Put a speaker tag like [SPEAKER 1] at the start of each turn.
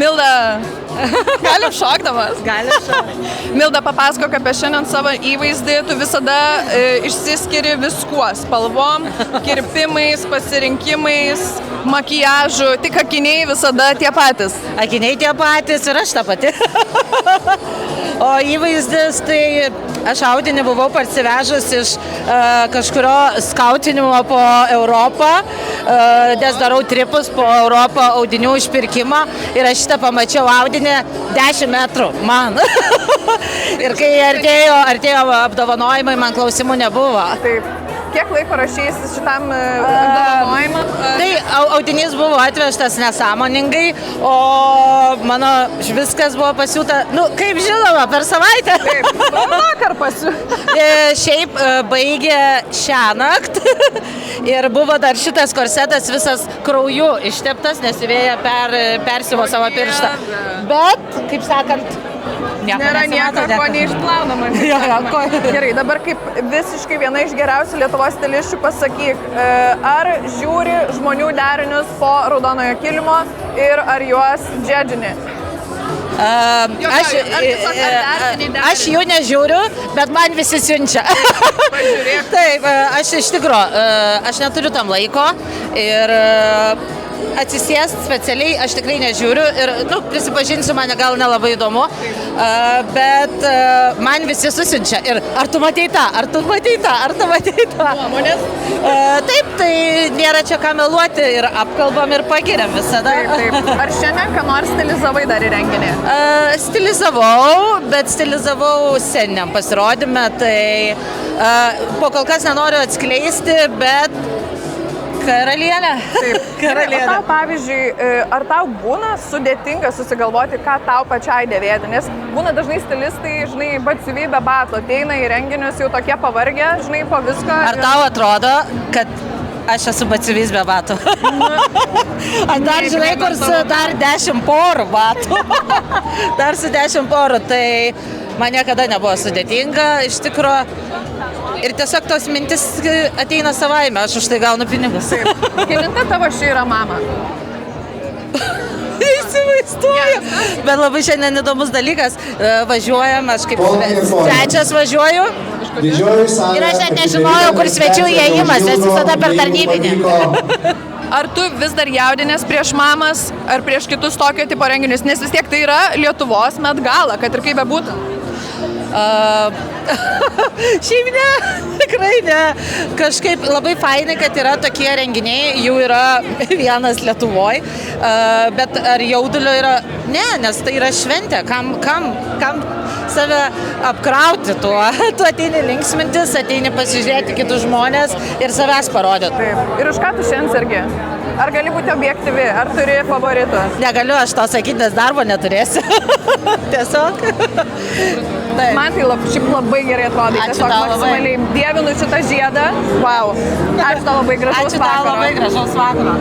[SPEAKER 1] Milda, galim šokdamas?
[SPEAKER 2] Galim šokti.
[SPEAKER 1] Milda, papasakok apie šiandien savo įvaizdį, tu visada išsiskiri viskuo, spalvom, kirpimais, pasirinkimais, makiažu, tik akiniai visada tie patys.
[SPEAKER 2] Akiniai tie patys ir aš ta pati. O įvaizdis, tai aš audinį buvau parsivežus iš kažkurio skautinimo po Europą, nes darau tripus po Europą audinių išpirkimo ir aš šitą pamačiau audinį 10 metrų man. Ir kai artėjo apdovanojimai, man klausimų nebuvo.
[SPEAKER 1] Taip. Kiek laiko rašysi šitam apdovanojimui?
[SPEAKER 2] Tai audinys buvo atvežtas nesąmoningai, o mano viskas buvo pasiūta, kaip žinoma, per savaitę.
[SPEAKER 1] Taip, vakar pasiūta.
[SPEAKER 2] Šiaip baigė šiąnakt ir buvo dar šitas korsetas visas krauju išteptas, nes vėja persiuvo savo pirštą. Bet, kaip sakant,
[SPEAKER 1] nėra nieko, ko neišplaunama. Gerai, dabar kaip visiškai viena iš geriausių Lietuvos stilisčių pasakyk, ar žiūri žmonių derinius po raudonojo kilimo ir ar juos džedžini?
[SPEAKER 2] Aš jų nežiūriu, bet man visi siunčia. Taip, aš iš tikrųjų, aš neturiu tam laiko ir atsisėst specialiai aš tikrai nežiūriu ir, prisipažinsiu, mane gal nelabai įdomu, bet man visi susiunčia ir ar tu matei tą, ar tu matei tą, ar tu matei tą.
[SPEAKER 1] Nuomonės?
[SPEAKER 2] Taip, tai nėra čia ką meluoti ir apkalbam ir pagiriam visada.
[SPEAKER 1] Taip. Ar šiandien ką nors stilizavai dar į renginį?
[SPEAKER 2] Stilizavau, bet stilizavau sceniniam pasirodyme, tai po kol kas nenoriu atskleisti, bet karalienė.
[SPEAKER 1] Taip. Karalienė. O tau, pavyzdžiui, ar tau būna sudėtinga susigalvoti, ką tau pačiai dėvėti? Nes būna dažnai stilistai, batsiuvy be batų, ateina į renginius jau tokie pavargę, po visko.
[SPEAKER 2] Ar tau atrodo, kad aš esu batsiuvys be batų? Dar kur su dar 10 porų batų. Dar su 10 porų, tai man niekada nebuvo sudėtinga, iš tikrųjų. Ir tiesiog tos mintis ateina savaime, aš už tai gaunu pinigus.
[SPEAKER 1] Kelinta tavo ši yra mama?
[SPEAKER 2] Įsivaizduoju. Bet labai šiandien įdomus dalykas. Važiuojam, aš kaip svečias važiuoju. Ir aš net nežinojau, kur svečių įėjimas, nes visada per tarnybinį.
[SPEAKER 1] Ar tu vis dar jaudinės prieš mamas ar prieš kitus tokio tipo renginius? Nes vis tiek tai yra Lietuvos Met Gala, kad ir kaip bebūtų.
[SPEAKER 2] Šiaip ne, tikrai ne. Kažkaip labai fainai, kad yra tokie renginiai, jų yra vienas Lietuvoj, bet ar jaudulio yra? Ne, nes tai yra šventė, kam save apkrauti tuo. Tu ateini linksmintis, ateini pasižiūrėti kitus žmonės ir savęs parodyti.
[SPEAKER 1] Taip. Ir už ką tu šiandien sergi? Ar gali būti objektyvi, ar turi favoritų?
[SPEAKER 2] Negaliu aš to sakyti, nes darbo neturėsiu. Tiesiog.
[SPEAKER 1] Man tai šiaip labai gerai atrodo. Tiesiog maksimaliai dievinu šitą žiedą. Wow. Ačiū tau labai gražaus vakaro.
[SPEAKER 2] Ačiū tau labai gražaus vakaro.